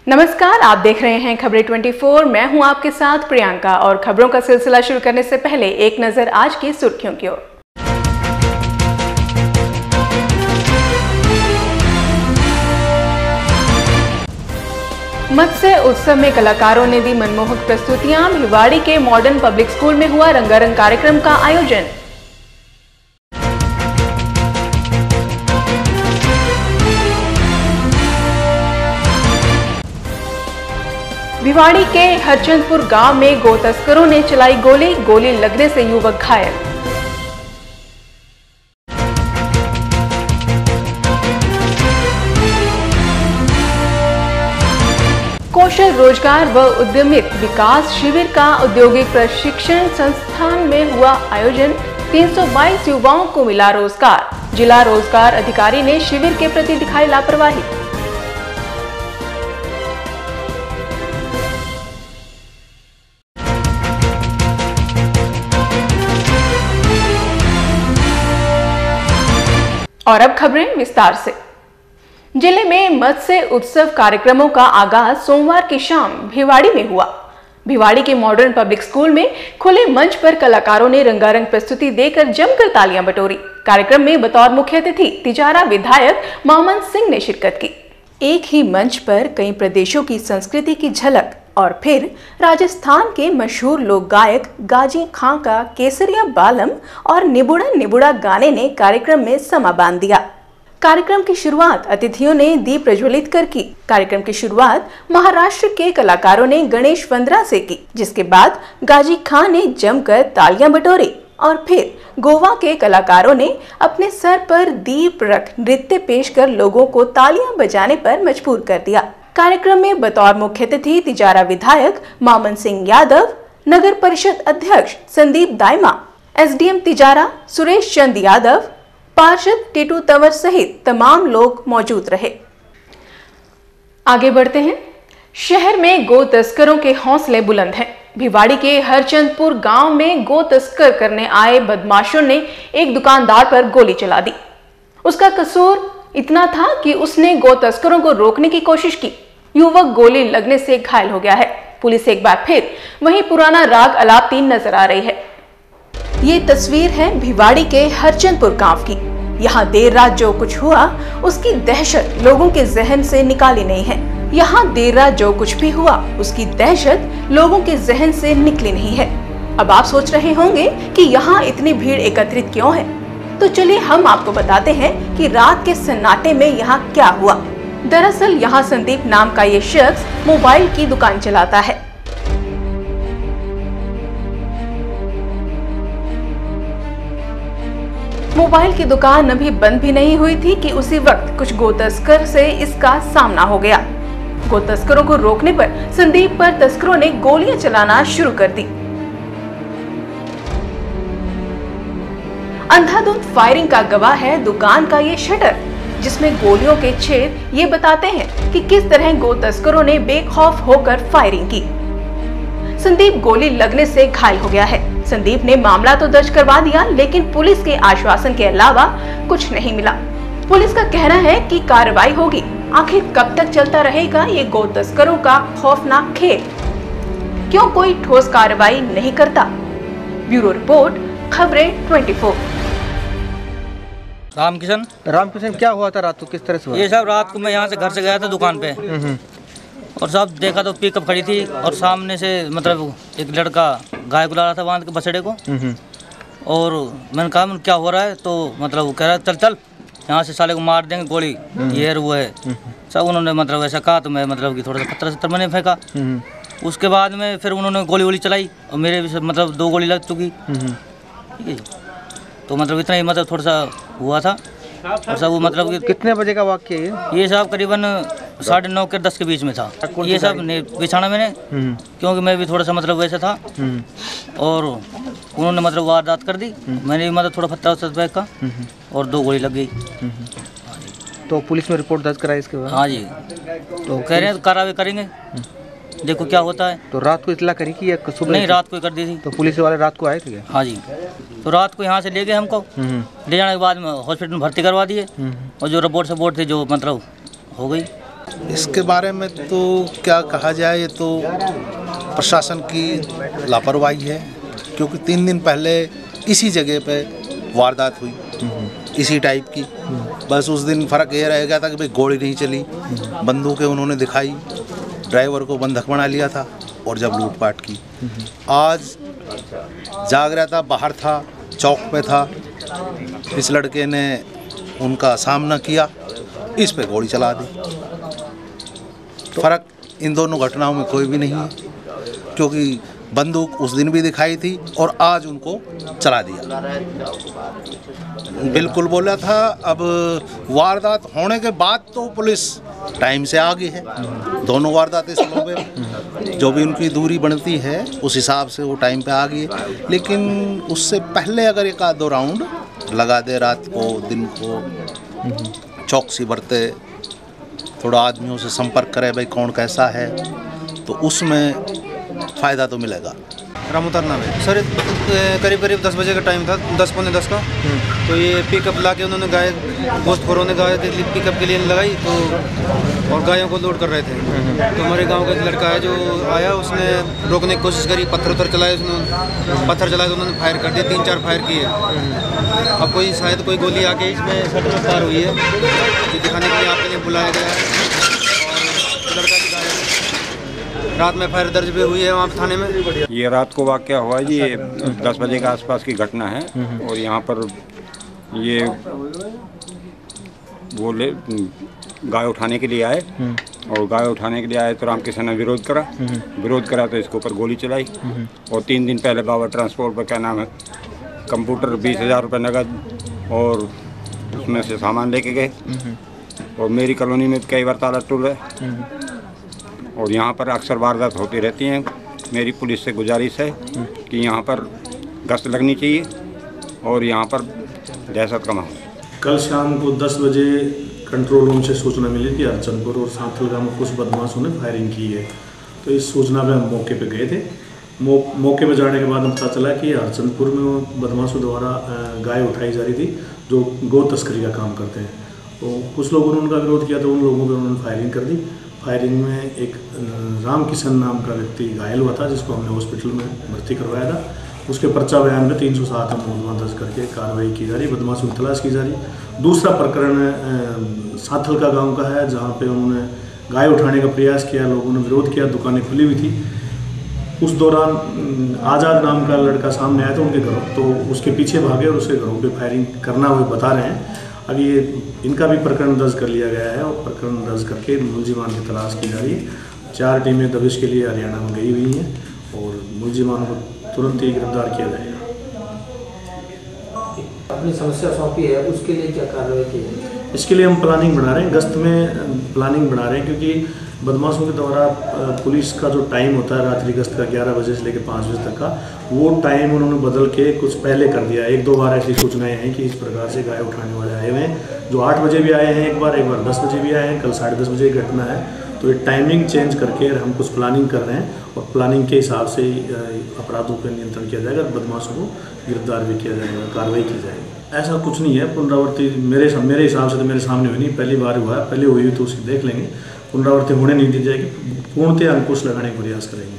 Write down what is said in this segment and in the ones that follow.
नमस्कार, आप देख रहे हैं खबरें 24। मैं हूं आपके साथ प्रियंका और खबरों का सिलसिला शुरू करने से पहले एक नजर आज की सुर्खियों की ओर। मत्स्य उत्सव में कलाकारों ने दी मनमोहक प्रस्तुतियां। भिवाड़ी के मॉडर्न पब्लिक स्कूल में हुआ रंगारंग कार्यक्रम का आयोजन। भिवाड़ी के हरचंदपुर गांव में गो तस्करों ने चलाई गोली, गोली लगने से युवक घायल। कौशल रोजगार व उद्यमित विकास शिविर का औद्योगिक प्रशिक्षण संस्थान में हुआ आयोजन। 322 युवाओं को मिला रोजगार। जिला रोजगार अधिकारी ने शिविर के प्रति दिखाई लापरवाही। और अब खबरें विस्तार से। जिले में मत्स्य उत्सव कार्यक्रमों का आगाज सोमवार की शाम भिवाड़ी में हुआ। भिवाड़ी के मॉडर्न पब्लिक स्कूल में खुले मंच पर कलाकारों ने रंगारंग प्रस्तुति देकर जमकर तालियां बटोरी। कार्यक्रम में बतौर मुख्य अतिथि तिजारा विधायक मामन सिंह ने शिरकत की। एक ही मंच पर कई प्रदेशों की संस्कृति की झलक और फिर राजस्थान के मशहूर लोक गायक गाजी खां का केसरिया बालम और निबुड़ा निबुड़ा गाने ने कार्यक्रम में समा बांध दिया। कार्यक्रम की शुरुआत अतिथियों ने दीप प्रज्वलित कर की। कार्यक्रम की शुरुआत महाराष्ट्र के कलाकारों ने गणेश वंदना से की, जिसके बाद गाजी खां ने जमकर तालियां बटोरी और फिर गोवा के कलाकारों ने अपने सर पर दीप रख नृत्य पेश कर लोगों को तालियां बजाने पर मजबूर कर दिया। कार्यक्रम में बतौर मुख्य अतिथि तिजारा विधायक मामन सिंह यादव, नगर परिषद अध्यक्ष संदीप दाइमा, एसडीएम तिजारा सुरेश चंद यादव, पार्षद टीटू तंवर सहित तमाम लोग मौजूद रहे। आगे बढ़ते हैं। शहर में गो तस्करों के हौसले बुलंद हैं। भिवाड़ी के हरचंदपुर गांव में गो तस्कर करने आए बदमाशों ने एक दुकानदार पर गोली चला दी। उसका कसूर इतना था कि उसने गो तस्करों को रोकने की कोशिश की। युवक गोली लगने से घायल हो गया है। पुलिस एक बार फिर वही पुराना राग अलापती नजर आ रही है। ये तस्वीर है भिवाड़ी के हरचंदपुर गांव की। यहाँ देर रात जो कुछ हुआ उसकी दहशत लोगों के जहन से निकाली नहीं है। यहाँ देर रात जो कुछ भी हुआ उसकी दहशत लोगों के जहन से निकली नहीं है। अब आप सोच रहे होंगे कि यहाँ इतनी भीड़ एकत्रित क्यों है, तो चलिए हम आपको बताते हैं कि रात के सन्नाटे में यहाँ क्या हुआ। दरअसल यहाँ संदीप नाम का ये शख्स मोबाइल की दुकान चलाता है। मोबाइल की दुकान अभी बंद भी नहीं हुई थी कि उसी वक्त कुछ गो तस्कर से इसका सामना हो गया। गो तस्करों को रोकने पर संदीप पर तस्करों ने गोलियां चलाना शुरू कर दी। अंधाधुंध फायरिंग का गवाह है दुकान का ये शटर, जिसमें गोलियों के छेद ये बताते हैं कि किस तरह गो तस्करों ने बेखौफ होकर फायरिंग की। संदीप गोली लगने से घायल हो गया है। संदीप ने मामला तो दर्ज करवा दिया, लेकिन पुलिस के आश्वासन के अलावा कुछ नहीं मिला। पुलिस का कहना है कि कार्रवाई होगी। आखिर कब तक चलता रहेगा ये गो तस्करों का खौफनाक खेल? क्यों कोई ठोस कार्रवाई नहीं करता? ब्यूरो रिपोर्ट, खबरें 24। रामकिशन, क्या हुआ था रात को, किस तरह से हुआ? ये सब रात को मैं यहाँ से घर से गया था दुकान पे और सब देखा तो पिकअप खड़ी थी और सामने से मतलब एक लड़का गाय को ला रहा था बांध के बछड़े को। और मैंने कहा क्या हो रहा है, तो मतलब वो कह रहा है चल चल यहाँ से साले को मार देंगे गोली, ये है वो है सब। उन्होंने मतलब ऐसा कहा तो मैं मतलब कि थोड़ा सा पत्थर सत्तर मैंने फेंका। उसके बाद में फिर उन्होंने गोली वोली चलाई और मेरे भी मतलब 2 गोली लग चुकी। ठीक है, तो मतलब इतना ही मतलब थोड़ा सा हुआ था। और सब वो मतलब कि कितने बजे का वाक़या है ये सब करीबन 9:30 के 10 के बीच में था। ये सब बिछाना मैंने, क्योंकि मैं भी थोड़ा सा मतलब वैसे था और उन्होंने मतलब वारदात कर दी। मैंने भी मतलब थोड़ा पत्थर फेंका और 2 गोली लग गई। तो पुलिस में रिपोर्ट दर्ज कराई इसके बाद? हाँ जी, तो कह रहे हैं कार्रवाई करेंगे, देखो क्या होता है। तो रात को इतला करी कि या सुबह? नहीं, रात को कर दी थी। तो पुलिस वाले रात को आए थे क्या? हाँ जी, तो रात को यहाँ से ले गए हमको। ले जाने के बाद में हॉस्पिटल में भर्ती करवा दिए और जो रिपोर्ट थे जो मतलब हो गई। इसके बारे में तो क्या कहा जाए, ये तो प्रशासन की लापरवाही है, क्योंकि 3 दिन पहले इसी जगह पे वारदात हुई इसी टाइप की। बस उस दिन फ़र्क ये रह गया था कि भाई गोली नहीं चली, बंदूकें उन्होंने दिखाई, ड्राइवर को बंधक बना लिया था और जब लूटपाट की। आज जाग रहा था, बाहर था, चौक पे था, इस लड़के ने उनका सामना किया, इस पे गोली चला दी। फ़र्क इन दोनों घटनाओं में कोई भी नहीं है, क्योंकि बंदूक उस दिन भी दिखाई थी और आज उनको चला दिया। बिल्कुल बोला था। अब वारदात होने के बाद तो पुलिस टाइम से आगे है, दोनों वारदातें स्लो पे जो भी उनकी दूरी बनती है उस हिसाब से वो टाइम पे आ गई है। लेकिन उससे पहले अगर एक आध 2 राउंड लगा दे, रात को दिन को चौकसी बरते, थोड़ा आदमियों से संपर्क करे भाई कौन कैसा है, तो उसमें फ़ायदा तो मिलेगा। रामोतर नाम है सर। करीब 10 बजे का टाइम था, 10 पौने 10 का। तो ये पिकअप ला के उन्होंने गाय, गोश्तखोरों ने गाय पिकअप के लिए लगाई, तो और गायों को लोड कर रहे थे। तो हमारे गांव का एक लड़का है जो आया, उसने रोकने की कोशिश करी, पत्थर चलाए, उसने पत्थर चलाए तो उन्होंने फायर कर दिए, 3-4 फायर किए। अब कोई शायद कोई गोली आके इसमें सट में फायर हुई है, जो दिखाने के लिए आपके लिए बुलाया गया है। और लड़का की गाय रात में फायर दर्ज भी हुई है वहाँ थाने में। ये रात को वाक़या हुआ जी, ये 10 बजे के आसपास की घटना है। और यहाँ पर ये वो गाय उठाने के लिए आए, और गाय उठाने के लिए आए तो रामकिशन ने विरोध करा तो इसके ऊपर गोली चलाई। और 3 दिन पहले बाबा ट्रांसपोर्ट पर क्या नाम है, कंप्यूटर 20,000 रुपये नगद और उसमें से सामान लेके गए। और मेरी कॉलोनी में कई बार ताला टूट है और यहाँ पर अक्सर वारदात होती रहती हैं। मेरी पुलिस से गुजारिश है कि यहाँ पर गश्त लगनी चाहिए और यहाँ पर दहशत का माहौल। कल शाम को 10 बजे कंट्रोल रूम से सूचना मिली थी अर्चनपुर और सांथल गांव में कुछ बदमाशों ने फायरिंग की है। तो इस सूचना पे हम मौके पे गए थे। मौके पे जाने के बाद हम पता चला कि अर्चनपुर में बदमाशों द्वारा गाय उठाई जा रही थी जो गौ तस्करी का काम करते हैं। तो कुछ लोगों ने उनका विरोध किया तो उन लोगों पर उन्होंने फायरिंग कर दी। फायरिंग में एक रामकिशन नाम का व्यक्ति घायल हुआ था, जिसको हमने हॉस्पिटल में भर्ती करवाया था। उसके पर्चा बयान में 307 मुकदमा दर्ज करके कार्रवाई की जा रही, बदमाशों की तलाश की जा रही। दूसरा प्रकरण सांथल का गांव का है, जहां पे उन्होंने गाय उठाने का प्रयास किया, लोगों ने विरोध किया, दुकानें खुली हुई थी। उस दौरान आज़ाद नाम का लड़का सामने आया था उनके घरों, तो उसके पीछे भागे और उसके घरों पे फायरिंग करना वो बता रहे हैं। अभी ये इनका भी प्रकरण दर्ज कर लिया गया है और प्रकरण दर्ज करके मुलजिमान की तलाश की जा रही है। 4 टीमें दबिश के लिए हरियाणा में गई हुई हैं और मुलजिमान को तुरंत ही गिरफ्तार किया जाएगा। अपनी समस्या सौंपी है, उसके लिए क्या कार्रवाई की है? इसके लिए हम प्लानिंग बना रहे हैं, गश्त में प्लानिंग बना रहे हैं, क्योंकि बदमाशों के द्वारा पुलिस का जो टाइम होता है रात्रि गश्त का 11 बजे से लेकर 5 बजे तक का, वो टाइम उन्होंने बदल के कुछ पहले कर दिया। 1-2 बार ऐसी सूचनाएं हैं कि इस प्रकार से गाय उठाने वाले आए हुए हैं, जो 8 बजे भी आए हैं, एक बार 10 बजे भी आए हैं। कल 10:30 बजे की घटना है। तो ये टाइमिंग चेंज करके हम कुछ प्लानिंग कर रहे हैं और प्लानिंग के हिसाब से अपराधों पर नियंत्रण किया जाएगा, बदमाशों को गिरफ्तार भी किया जाएगा, कार्रवाई की जाएगी। ऐसा कुछ नहीं है पुनरावृत्ति, मेरे हिसाब से तो मेरे सामने हुई नहीं, पहली बार हुआ है। पहले हुई तो उसकी देख लेंगे, पुनरावृत्ति होने नहीं दी जाएगी, पूर्णतः अंकुश लगाने का प्रयास करेंगे।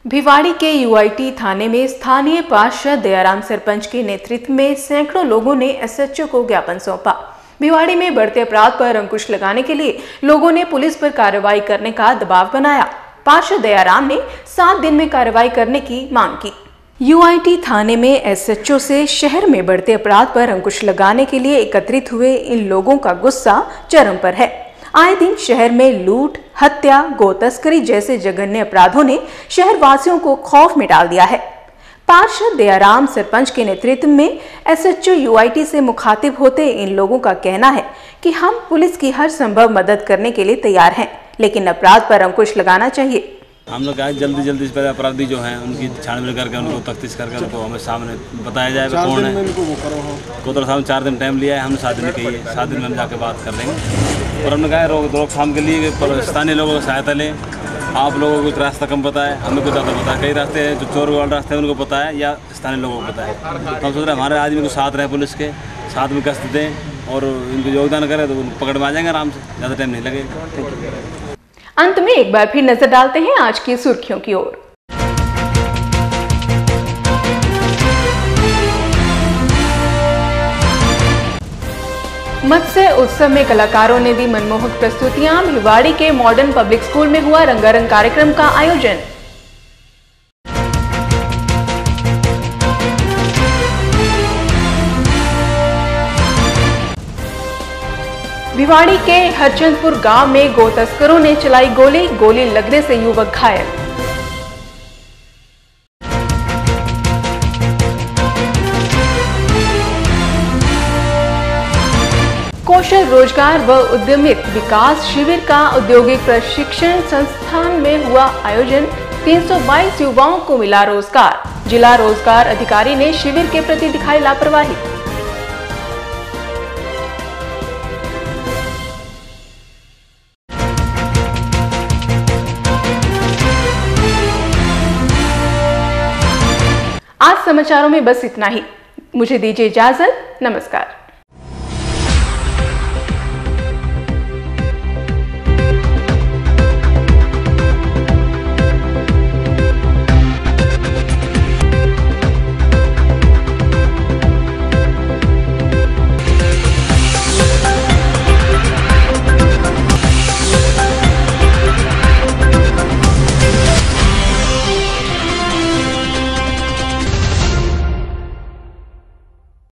भिवाड़ी के यूआईटी थाने में स्थानीय पार्षद दयाराम सरपंच के नेतृत्व में सैकड़ों लोगों ने एसएचओ को ज्ञापन सौंपा। भिवाड़ी में बढ़ते अपराध पर अंकुश लगाने के लिए लोगों ने पुलिस पर कार्रवाई करने का दबाव बनाया। पार्षद दयाराम ने 7 दिन में कार्रवाई करने की मांग की। यूआईटी थाने में एसएचओ से शहर में बढ़ते अपराध पर अंकुश लगाने के लिए एकत्रित हुए इन लोगों का गुस्सा चरम पर है। आए दिन शहर में लूट, हत्या, गो तस्करी जैसे जघन्य अपराधों ने शहर वासियों को खौफ में डाल दिया है। पार्षद दयाराम सरपंच के नेतृत्व में एसएचओ यूआईटी से मुखातिब होते इन लोगों का कहना है कि हम पुलिस की हर संभव मदद करने के लिए तैयार हैं, लेकिन अपराध पर अंकुश लगाना चाहिए। हम लोग जल्दी से पहले अपराधी जो हैं उनकी छानबीन करके उनको तफ्तीश करके उनको हमें सामने बताया जाए कौन है। कोतवाल साहब 4 दिन टाइम लिया है, हमने 7 दिन कही है, 7 दिन में हम जाकर बात कर लेंगे। और हमने कहा रोकथाम के लिए स्थानीय लोगों की सहायता लें। आप लोगों को कुछ रास्ता कम पता है, हमें कुछ ज़्यादा पता है। कई रास्ते हैं जो चोर वाले रास्ते हैं उनको पता है या स्थानीय लोगों को पता है। तो हम सोच रहे हैं हमारे आदमी को साथ रहे, पुलिस के साथ में गश्त दें और इनको योगदान करें तो उनको पकड़ में आ जाएंगे आराम से, ज़्यादा टाइम नहीं लगेगा। अंत में एक बार फिर नजर डालते हैं आज की सुर्खियों की ओर। मत्स्य उत्सव में कलाकारों ने दी मनमोहक प्रस्तुतियां। भिवाड़ी के मॉडर्न पब्लिक स्कूल में हुआ रंगारंग कार्यक्रम का आयोजन। भिवाड़ी के हरचंदपुर गांव में गो तस्करों ने चलाई गोली, गोली लगने से युवक घायल। कौशल रोजगार व उद्यमित विकास शिविर का औद्योगिक प्रशिक्षण संस्थान में हुआ आयोजन। 322 युवाओं को मिला रोजगार। जिला रोजगार अधिकारी ने शिविर के प्रति दिखाई लापरवाही। आज समाचारों में बस इतना ही। मुझे दीजिए इजाजत। नमस्कार।